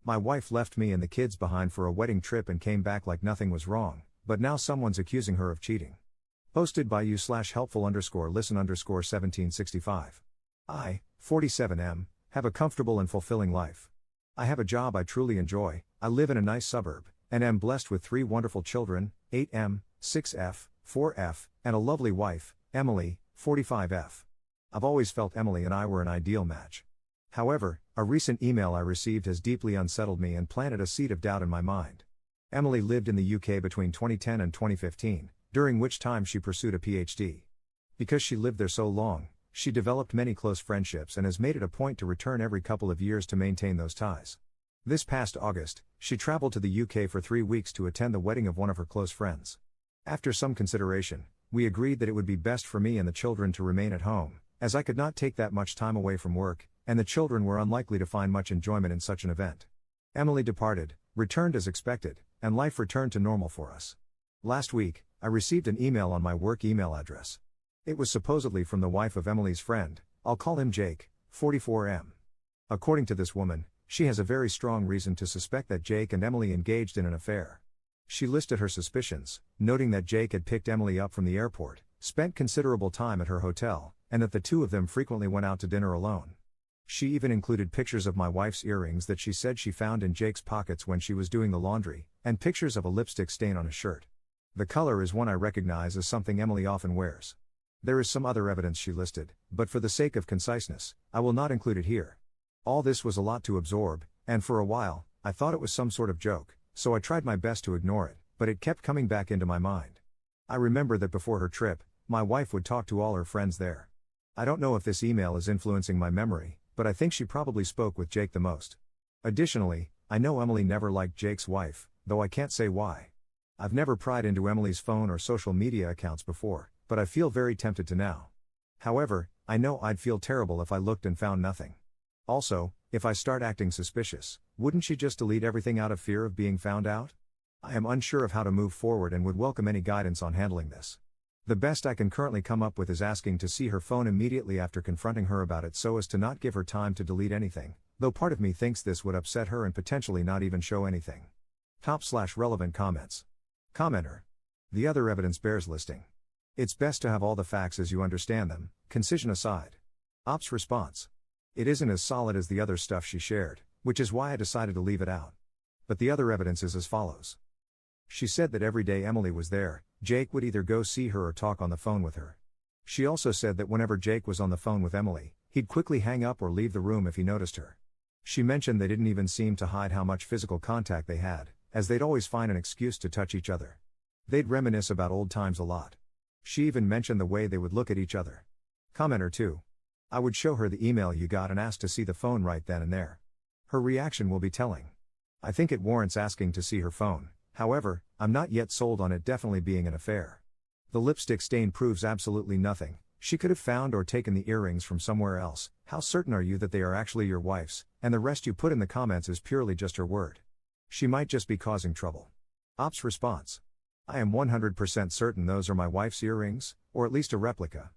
My wife left me and the kids behind for a wedding trip and came back like nothing was wrong, but now someone's accusing her of cheating. Posted by you/helpful_listen_1765. I, 47M, have a comfortable and fulfilling life. I have a job I truly enjoy, I live in a nice suburb, and am blessed with 3 wonderful children, 8M, 6F, 4F, and a lovely wife, Emily, 45F. I've always felt Emily and I were an ideal match. However, a recent email I received has deeply unsettled me and planted a seed of doubt in my mind. Emily lived in the UK between 2010 and 2015, during which time she pursued a PhD. Because she lived there so long, she developed many close friendships and has made it a point to return every couple of years to maintain those ties. This past August, she traveled to the UK for 3 weeks to attend the wedding of one of her close friends. After some consideration, we agreed that it would be best for me and the children to remain at home, as I could not take that much time away from work, and the children were unlikely to find much enjoyment in such an event. Emily departed, returned as expected, and life returned to normal for us. Last week, I received an email on my work email address. It was supposedly from the wife of Emily's friend, I'll call him Jake, 44M. According to this woman, she has a very strong reason to suspect that Jake and Emily engaged in an affair. She listed her suspicions, noting that Jake had picked Emily up from the airport, spent considerable time at her hotel, and that the two of them frequently went out to dinner alone. She even included pictures of my wife's earrings that she said she found in Jake's pockets when she was doing the laundry, and pictures of a lipstick stain on his shirt. The color is one I recognize as something Emily often wears. There is some other evidence she listed, but for the sake of conciseness, I will not include it here. All this was a lot to absorb, and for a while, I thought it was some sort of joke, so I tried my best to ignore it, but it kept coming back into my mind. I remember that before her trip, my wife would talk to all her friends there. I don't know if this email is influencing my memory, but I think she probably spoke with Jake the most. Additionally, I know Emily never liked Jake's wife, though I can't say why. I've never pried into Emily's phone or social media accounts before, but I feel very tempted to now. However, I know I'd feel terrible if I looked and found nothing. Also, if I start acting suspicious, wouldn't she just delete everything out of fear of being found out? I am unsure of how to move forward and would welcome any guidance on handling this. The best I can currently come up with is asking to see her phone immediately after confronting her about it so as to not give her time to delete anything, though part of me thinks this would upset her and potentially not even show anything. Top/relevant comments. Commenter. The other evidence bears listing. It's best to have all the facts as you understand them, concision aside. Ops response. It isn't as solid as the other stuff she shared, which is why I decided to leave it out. But the other evidence is as follows. She said that every day Emily was there, Jake would either go see her or talk on the phone with her. She also said that whenever Jake was on the phone with Emily, he'd quickly hang up or leave the room if he noticed her. She mentioned they didn't even seem to hide how much physical contact they had, as they'd always find an excuse to touch each other. They'd reminisce about old times a lot. She even mentioned the way they would look at each other. Commenter 2. I would show her the email you got and ask to see the phone right then and there. Her reaction will be telling. I think it warrants asking to see her phone. However, I'm not yet sold on it definitely being an affair. The lipstick stain proves absolutely nothing. She could have found or taken the earrings from somewhere else. How certain are you that they are actually your wife's, and the rest you put in the comments is purely just her word? She might just be causing trouble. Ops response. I am 100% certain those are my wife's earrings, or at least a replica.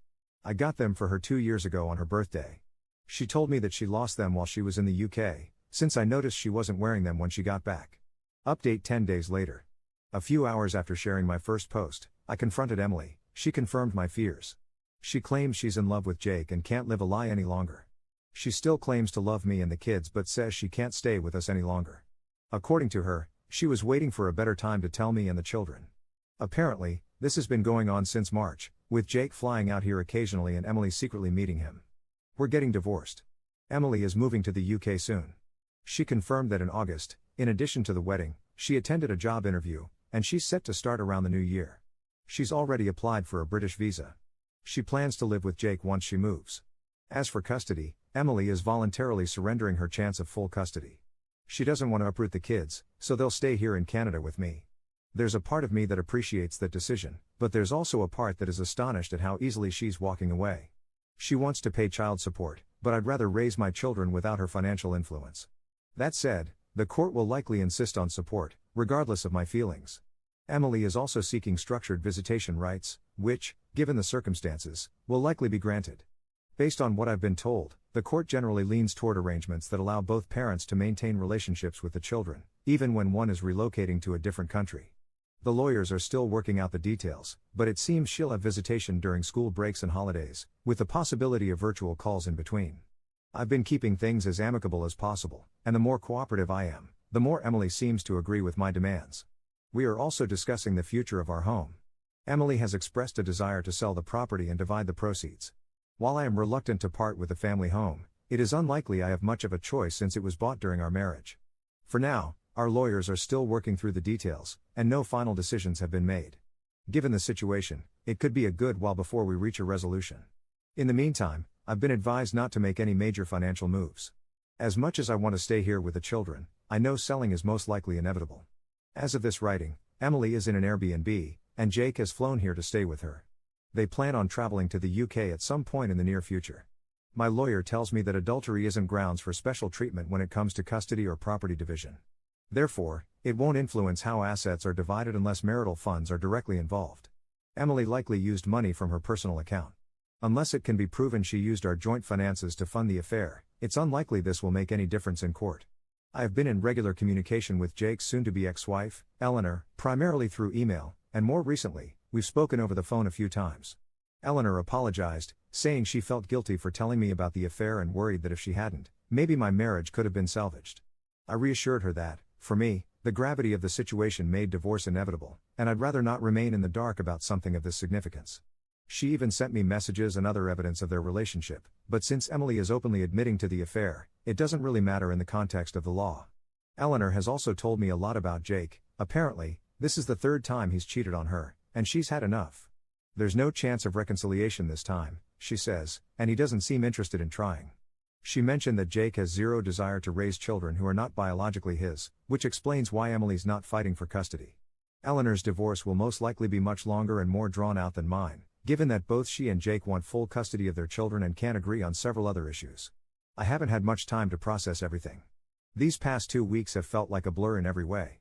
I got them for her 2 years ago on her birthday. She told me that she lost them while she was in the UK, since I noticed she wasn't wearing them when she got back. Update 10 days later. A few hours after sharing my first post, I confronted Emily. She confirmed my fears. She claims she's in love with Jake and can't live a lie any longer. She still claims to love me and the kids but says she can't stay with us any longer. According to her, she was waiting for a better time to tell me and the children. Apparently, this has been going on since March, with Jake flying out here occasionally and Emily secretly meeting him. We're getting divorced. Emily is moving to the UK soon. She confirmed that in August, in addition to the wedding, she attended a job interview, and she's set to start around the new year. She's already applied for a British visa. She plans to live with Jake once she moves. As for custody, Emily is voluntarily surrendering her chance of full custody. She doesn't want to uproot the kids, so they'll stay here in Canada with me. There's a part of me that appreciates that decision, but there's also a part that is astonished at how easily she's walking away. She wants to pay child support, but I'd rather raise my children without her financial influence. That said, the court will likely insist on support, regardless of my feelings. Emily is also seeking structured visitation rights, which, given the circumstances, will likely be granted. Based on what I've been told, the court generally leans toward arrangements that allow both parents to maintain relationships with the children, even when one is relocating to a different country. The lawyers are still working out the details, but it seems she'll have visitation during school breaks and holidays, with the possibility of virtual calls in between. I've been keeping things as amicable as possible, and the more cooperative I am, the more Emily seems to agree with my demands. We are also discussing the future of our home. Emily has expressed a desire to sell the property and divide the proceeds. While I am reluctant to part with the family home, it is unlikely I have much of a choice since it was bought during our marriage. For now, our lawyers are still working through the details, and no final decisions have been made. Given the situation, it could be a good while before we reach a resolution. In the meantime, I've been advised not to make any major financial moves. As much as I want to stay here with the children, I know selling is most likely inevitable. As of this writing, Emily is in an Airbnb, and Jake has flown here to stay with her. They plan on traveling to the UK at some point in the near future. My lawyer tells me that adultery isn't grounds for special treatment when it comes to custody or property division. Therefore, it won't influence how assets are divided unless marital funds are directly involved. Emily likely used money from her personal account. Unless it can be proven she used our joint finances to fund the affair, it's unlikely this will make any difference in court. I have been in regular communication with Jake's soon-to-be ex-wife, Eleanor, primarily through email, and more recently, we've spoken over the phone a few times. Eleanor apologized, saying she felt guilty for telling me about the affair and worried that if she hadn't, maybe my marriage could have been salvaged. I reassured her that, for me, the gravity of the situation made divorce inevitable, and I'd rather not remain in the dark about something of this significance. She even sent me messages and other evidence of their relationship, but since Emily is openly admitting to the affair, it doesn't really matter in the context of the law. Eleanor has also told me a lot about Jake. Apparently, this is the third time he's cheated on her, and she's had enough. There's no chance of reconciliation this time, she says, and he doesn't seem interested in trying. She mentioned that Jake has zero desire to raise children who are not biologically his, which explains why Emily's not fighting for custody. Eleanor's divorce will most likely be much longer and more drawn out than mine, given that both she and Jake want full custody of their children and can't agree on several other issues. I haven't had much time to process everything. These past 2 weeks have felt like a blur in every way.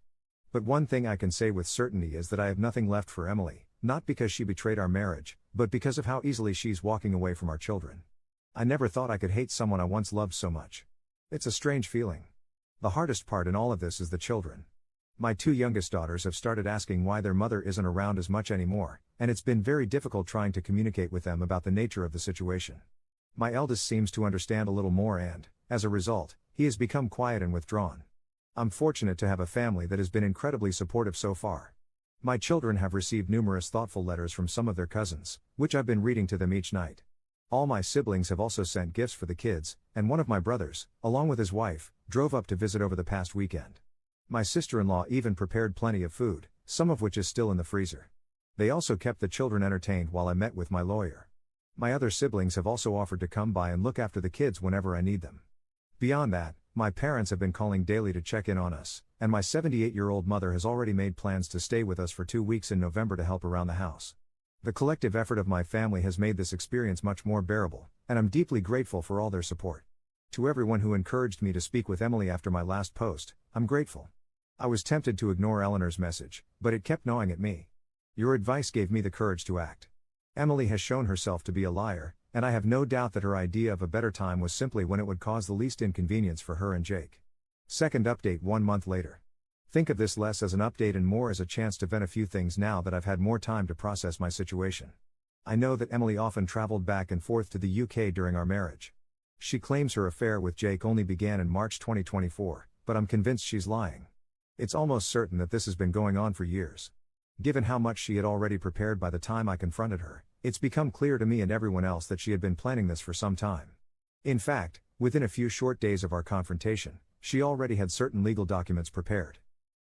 But one thing I can say with certainty is that I have nothing left for Emily, not because she betrayed our marriage, but because of how easily she's walking away from our children. I never thought I could hate someone I once loved so much. It's a strange feeling. The hardest part in all of this is the children. My 2 youngest daughters have started asking why their mother isn't around as much anymore, and it's been very difficult trying to communicate with them about the nature of the situation. My eldest seems to understand a little more and, as a result, he has become quiet and withdrawn. I'm fortunate to have a family that has been incredibly supportive so far. My children have received numerous thoughtful letters from some of their cousins, which I've been reading to them each night. All my siblings have also sent gifts for the kids, and one of my brothers, along with his wife, drove up to visit over the past weekend. My sister-in-law even prepared plenty of food, some of which is still in the freezer. They also kept the children entertained while I met with my lawyer. My other siblings have also offered to come by and look after the kids whenever I need them. Beyond that, my parents have been calling daily to check in on us, and my 78-year-old mother has already made plans to stay with us for 2 weeks in November to help around the house. The collective effort of my family has made this experience much more bearable, and I'm deeply grateful for all their support. To everyone who encouraged me to speak with Emily after my last post, I'm grateful. I was tempted to ignore Eleanor's message, but it kept gnawing at me. Your advice gave me the courage to act. Emily has shown herself to be a liar, and I have no doubt that her idea of a better time was simply when it would cause the least inconvenience for her and Jake. Second update 1 month later. Think of this less as an update and more as a chance to vent a few things now that I've had more time to process my situation. I know that Emily often traveled back and forth to the UK during our marriage. She claims her affair with Jake only began in March 2024, but I'm convinced she's lying. It's almost certain that this has been going on for years. Given how much she had already prepared by the time I confronted her, it's become clear to me and everyone else that she had been planning this for some time. In fact, within a few short days of our confrontation, she already had certain legal documents prepared.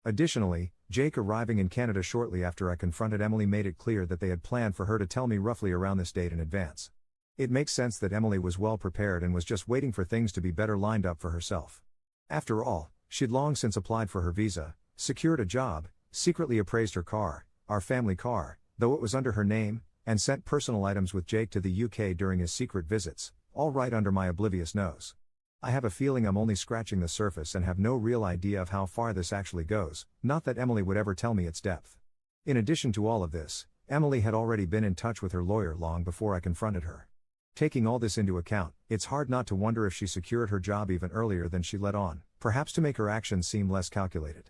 Additionally, Jake arriving in Canada shortly after I confronted Emily made it clear that they had planned for her to tell me roughly around this date in advance. It makes sense that Emily was well prepared and was just waiting for things to be better lined up for herself. After all, she'd long since applied for her visa, secured a job, secretly appraised her car, our family car, though it was under her name, and sent personal items with Jake to the UK during his secret visits, all right under my oblivious nose. I have a feeling I'm only scratching the surface and have no real idea of how far this actually goes, not that Emily would ever tell me its depth. In addition to all of this, Emily had already been in touch with her lawyer long before I confronted her. Taking all this into account, it's hard not to wonder if she secured her job even earlier than she let on, perhaps to make her actions seem less calculated.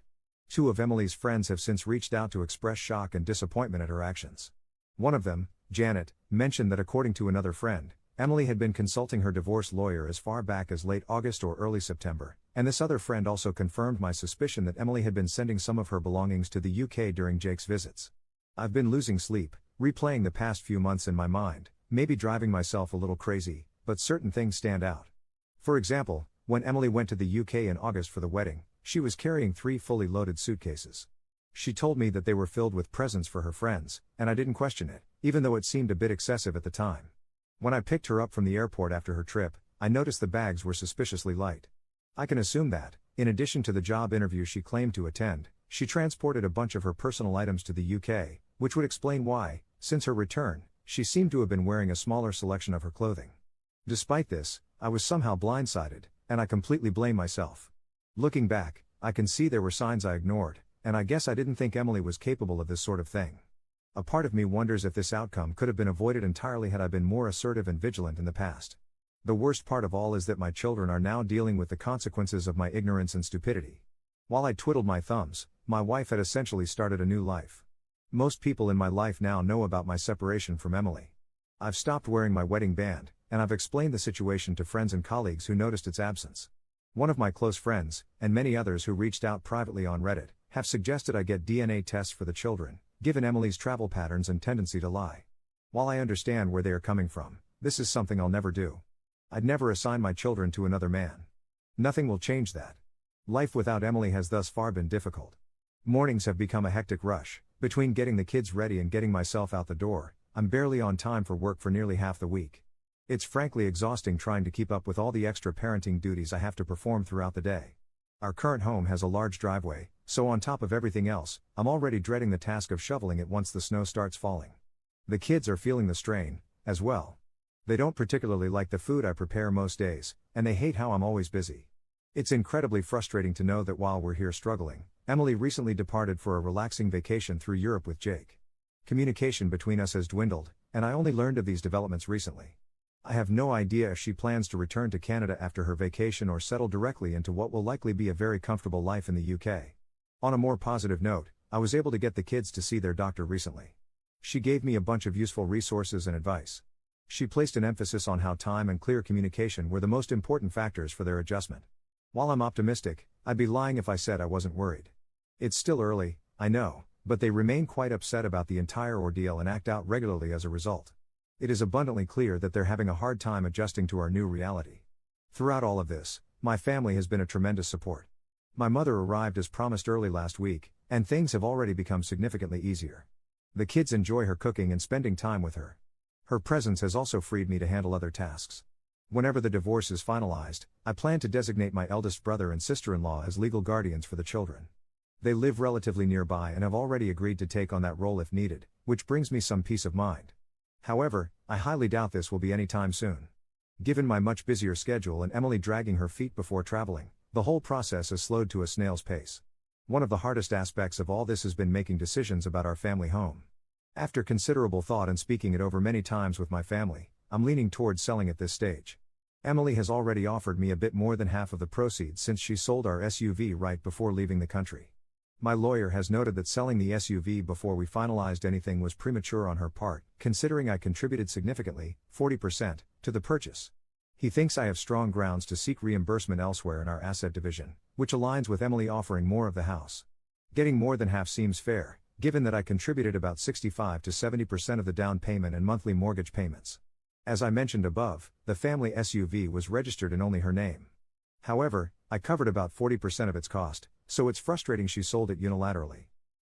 Two of Emily's friends have since reached out to express shock and disappointment at her actions. One of them, Janet, mentioned that according to another friend, Emily had been consulting her divorce lawyer as far back as late August or early September, and this other friend also confirmed my suspicion that Emily had been sending some of her belongings to the UK during Jake's visits. I've been losing sleep, replaying the past few months in my mind, maybe driving myself a little crazy, but certain things stand out. For example, when Emily went to the UK in August for the wedding, she was carrying 3 fully loaded suitcases. She told me that they were filled with presents for her friends, and I didn't question it, even though it seemed a bit excessive at the time. When I picked her up from the airport after her trip, I noticed the bags were suspiciously light. I can assume that, in addition to the job interview she claimed to attend, she transported a bunch of her personal items to the UK, which would explain why, since her return, she seemed to have been wearing a smaller selection of her clothing. Despite this, I was somehow blindsided, and I completely blame myself. Looking back, I can see there were signs I ignored, and I guess I didn't think Emily was capable of this sort of thing. A part of me wonders if this outcome could have been avoided entirely had I been more assertive and vigilant in the past. The worst part of all is that my children are now dealing with the consequences of my ignorance and stupidity. While I twiddled my thumbs, my wife had essentially started a new life. Most people in my life now know about my separation from Emily. I've stopped wearing my wedding band, and I've explained the situation to friends and colleagues who noticed its absence. One of my close friends, and many others who reached out privately on Reddit, have suggested I get DNA tests for the children, given Emily's travel patterns and tendency to lie. While I understand where they are coming from, this is something I'll never do. I'd never assign my children to another man. Nothing will change that. Life without Emily has thus far been difficult. Mornings have become a hectic rush. Between getting the kids ready and getting myself out the door, I'm barely on time for work for nearly half the week. It's frankly exhausting trying to keep up with all the extra parenting duties I have to perform throughout the day. Our current home has a large driveway, so on top of everything else, I'm already dreading the task of shoveling it once the snow starts falling. The kids are feeling the strain, as well. They don't particularly like the food I prepare most days, and they hate how I'm always busy. It's incredibly frustrating to know that while we're here struggling, Emily recently departed for a relaxing vacation through Europe with Jake. Communication between us has dwindled, and I only learned of these developments recently. I have no idea if she plans to return to Canada after her vacation or settle directly into what will likely be a very comfortable life in the UK. On a more positive note, I was able to get the kids to see their doctor recently. She gave me a bunch of useful resources and advice. She placed an emphasis on how time and clear communication were the most important factors for their adjustment. While I'm optimistic, I'd be lying if I said I wasn't worried. It's still early, I know, but they remain quite upset about the entire ordeal and act out regularly as a result. It is abundantly clear that they're having a hard time adjusting to our new reality. Throughout all of this, my family has been a tremendous support. My mother arrived as promised early last week, and things have already become significantly easier. The kids enjoy her cooking and spending time with her. Her presence has also freed me to handle other tasks. Whenever the divorce is finalized, I plan to designate my eldest brother and sister-in-law as legal guardians for the children. They live relatively nearby and have already agreed to take on that role if needed, which brings me some peace of mind. However, I highly doubt this will be any time soon. Given my much busier schedule and Emily dragging her feet before traveling, the whole process has slowed to a snail's pace. One of the hardest aspects of all this has been making decisions about our family home. After considerable thought and speaking it over many times with my family, I'm leaning towards selling at this stage. Emily has already offered me a bit more than half of the proceeds since she sold our SUV right before leaving the country. My lawyer has noted that selling the SUV before we finalized anything was premature on her part, considering I contributed significantly, 40%, to the purchase. He thinks I have strong grounds to seek reimbursement elsewhere in our asset division, which aligns with Emily offering more of the house. Getting more than half seems fair, given that I contributed about 65 to 70% of the down payment and monthly mortgage payments. As I mentioned above, the family SUV was registered in only her name. However, I covered about 40% of its cost, so it's frustrating she sold it unilaterally.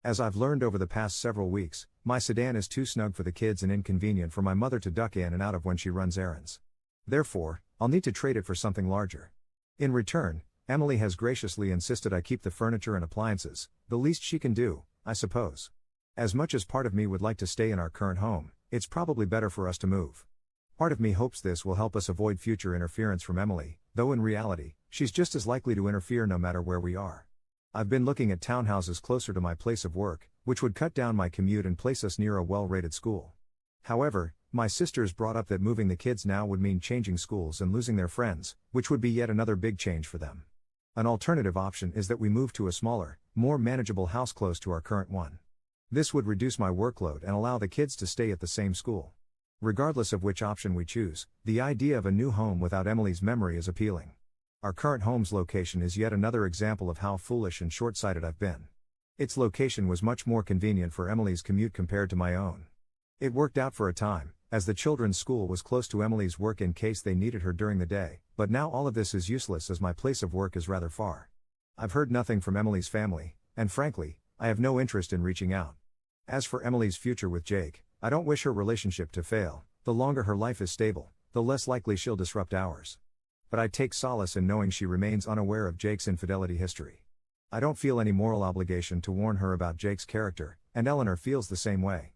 As I've learned over the past several weeks, my sedan is too snug for the kids and inconvenient for my mother to duck in and out of when she runs errands. Therefore, I'll need to trade it for something larger. In return, Emily has graciously insisted I keep the furniture and appliances, the least she can do, I suppose. As much as part of me would like to stay in our current home, it's probably better for us to move. Part of me hopes this will help us avoid future interference from Emily, though in reality, she's just as likely to interfere no matter where we are. I've been looking at townhouses closer to my place of work, which would cut down my commute and place us near a well-rated school. However, My sisters brought up that moving the kids now would mean changing schools and losing their friends, which would be yet another big change for them. An alternative option is that we move to a smaller, more manageable house close to our current one. This would reduce my workload and allow the kids to stay at the same school. Regardless of which option we choose, the idea of a new home without Emily's memory is appealing. Our current home's location is yet another example of how foolish and short-sighted I've been. Its location was much more convenient for Emily's commute compared to my own. It worked out for a time, as the children's school was close to Emily's work in case they needed her during the day, but now all of this is useless as my place of work is rather far. I've heard nothing from Emily's family, and frankly, I have no interest in reaching out. As for Emily's future with Jake, I don't wish her relationship to fail. The longer her life is stable, the less likely she'll disrupt ours. But I take solace in knowing she remains unaware of Jake's infidelity history. I don't feel any moral obligation to warn her about Jake's character, and Eleanor feels the same way.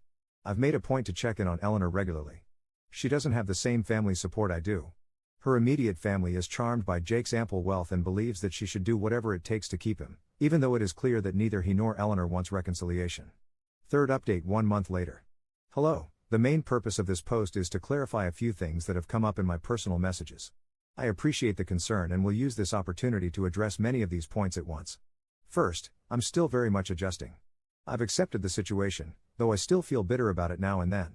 I've made a point to check in on Eleanor regularly. She doesn't have the same family support I do. Her immediate family is charmed by Jake's ample wealth and believes that she should do whatever it takes to keep him, even though it is clear that neither he nor Eleanor wants reconciliation. Third update 1 month later. Hello, the main purpose of this post is to clarify a few things that have come up in my personal messages. I appreciate the concern and will use this opportunity to address many of these points at once. First, I'm still very much adjusting. I've accepted the situation, though I still feel bitter about it now and then.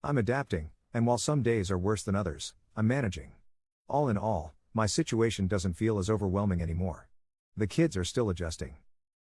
I'm adapting, and while some days are worse than others, I'm managing. All in all, my situation doesn't feel as overwhelming anymore. The kids are still adjusting.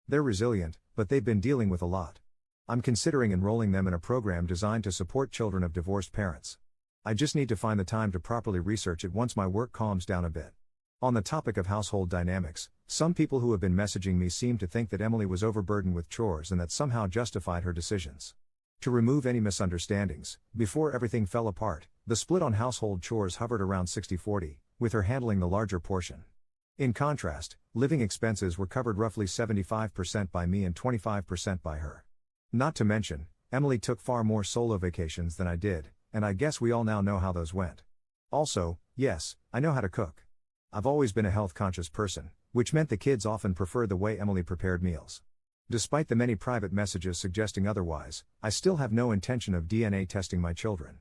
They're resilient, but they've been dealing with a lot. I'm considering enrolling them in a program designed to support children of divorced parents. I just need to find the time to properly research it once my work calms down a bit. On the topic of household dynamics, some people who have been messaging me seem to think that Emily was overburdened with chores and that somehow justified her decisions. To remove any misunderstandings, before everything fell apart, the split on household chores hovered around 60-40, with her handling the larger portion. In contrast, living expenses were covered roughly 75% by me and 25% by her. Not to mention, Emily took far more solo vacations than I did, and I guess we all now know how those went. Also, yes, I know how to cook. I've always been a health-conscious person, which meant the kids often preferred the way Emily prepared meals. Despite the many private messages suggesting otherwise, I still have no intention of DNA testing my children.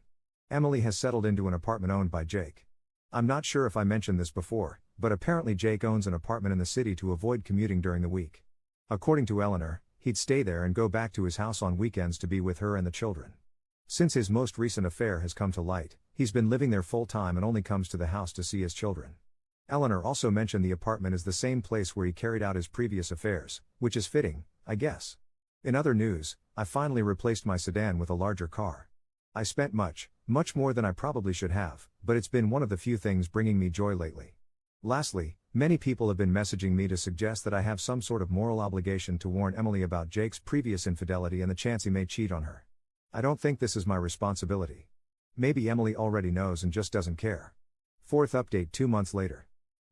Emily has settled into an apartment owned by Jake. I'm not sure if I mentioned this before, but apparently Jake owns an apartment in the city to avoid commuting during the week. According to Eleanor, he'd stay there and go back to his house on weekends to be with her and the children. Since his most recent affair has come to light, he's been living there full-time and only comes to the house to see his children. Eleanor also mentioned the apartment is the same place where he carried out his previous affairs, which is fitting, I guess. In other news, I finally replaced my sedan with a larger car. I spent much more than I probably should have, but it's been one of the few things bringing me joy lately. Lastly, many people have been messaging me to suggest that I have some sort of moral obligation to warn Emily about Jake's previous infidelity and the chance he may cheat on her. I don't think this is my responsibility. Maybe Emily already knows and just doesn't care. Fourth update 2 months later.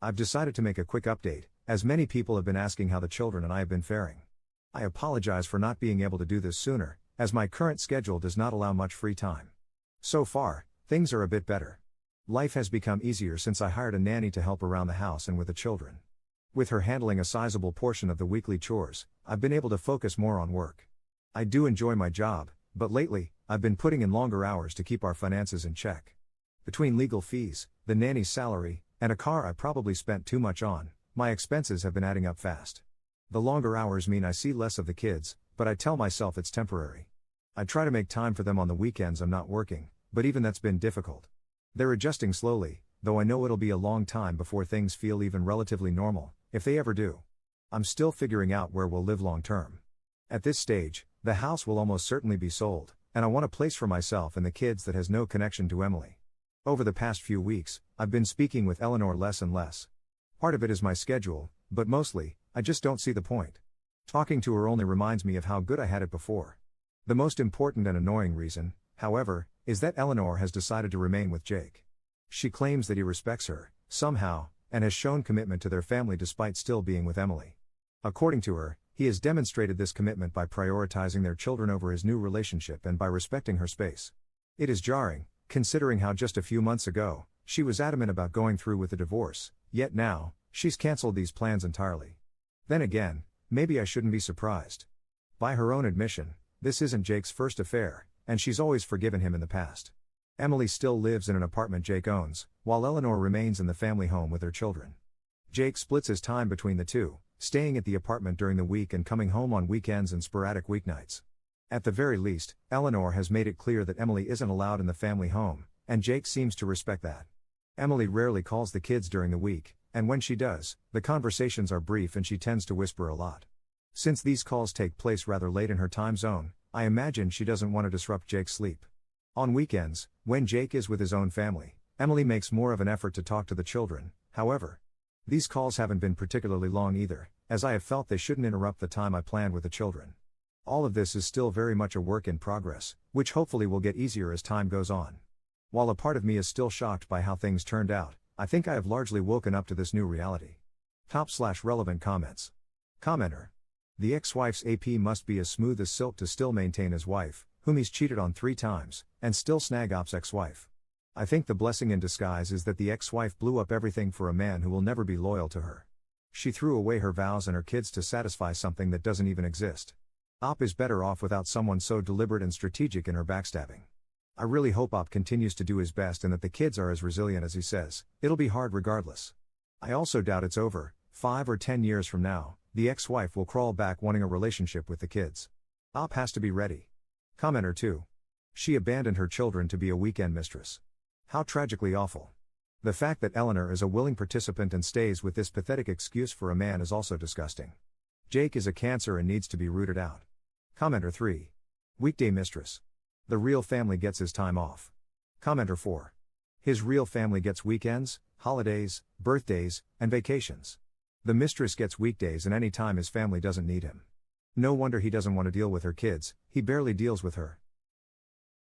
I've decided to make a quick update, as many people have been asking how the children and I have been faring. I apologize for not being able to do this sooner, as my current schedule does not allow much free time. So far, things are a bit better. Life has become easier since I hired a nanny to help around the house and with the children. With her handling a sizable portion of the weekly chores, I've been able to focus more on work. I do enjoy my job, but lately, I've been putting in longer hours to keep our finances in check. Between legal fees, the nanny's salary, and a car I probably spent too much on, my expenses have been adding up fast. The longer hours mean I see less of the kids, but I tell myself it's temporary. I try to make time for them on the weekends I'm not working, but even that's been difficult. They're adjusting slowly, though I know it'll be a long time before things feel even relatively normal, if they ever do. I'm still figuring out where we'll live long term. At this stage, the house will almost certainly be sold, and I want a place for myself and the kids that has no connection to Emily. Over the past few weeks, I've been speaking with Eleanor less and less. Part of it is my schedule, but mostly, I just don't see the point. Talking to her only reminds me of how good I had it before. The most important and annoying reason, however, is that Eleanor has decided to remain with Jake. She claims that he respects her, somehow, and has shown commitment to their family despite still being with Emily. According to her, he has demonstrated this commitment by prioritizing their children over his new relationship and by respecting her space. It is jarring, considering how just a few months ago, she was adamant about going through with the divorce, yet now, she's cancelled these plans entirely. Then again, maybe I shouldn't be surprised. By her own admission, this isn't Jake's first affair, and she's always forgiven him in the past. Emily still lives in an apartment Jake owns, while Eleanor remains in the family home with their children. Jake splits his time between the two, staying at the apartment during the week and coming home on weekends and sporadic weeknights. At the very least, Eleanor has made it clear that Emily isn't allowed in the family home, and Jake seems to respect that. Emily rarely calls the kids during the week, and when she does, the conversations are brief and she tends to whisper a lot. Since these calls take place rather late in her time zone, I imagine she doesn't want to disrupt Jake's sleep. On weekends, when Jake is with his own family, Emily makes more of an effort to talk to the children. However, these calls haven't been particularly long either, as I have felt they shouldn't interrupt the time I planned with the children. All of this is still very much a work in progress, which hopefully will get easier as time goes on. While a part of me is still shocked by how things turned out, I think I have largely woken up to this new reality. Top/relevant comments. Commenter. The ex-wife's AP must be as smooth as silk to still maintain his wife, whom he's cheated on 3 times, and still snag Op's ex-wife. I think the blessing in disguise is that the ex-wife blew up everything for a man who will never be loyal to her. She threw away her vows and her kids to satisfy something that doesn't even exist. Op is better off without someone so deliberate and strategic in her backstabbing. I really hope Op continues to do his best and that the kids are as resilient as he says. It'll be hard regardless. I also doubt it's over. 5 or 10 years from now, the ex-wife will crawl back wanting a relationship with the kids. Op has to be ready. Commenter 2. She abandoned her children to be a weekend mistress. How tragically awful. The fact that Eleanor is a willing participant and stays with this pathetic excuse for a man is also disgusting. Jake is a cancer and needs to be rooted out. Commenter 3. Weekday mistress. The real family gets his time off. Commenter 4. His real family gets weekends, holidays, birthdays, and vacations. The mistress gets weekdays and any time his family doesn't need him. No wonder he doesn't want to deal with her kids, he barely deals with her.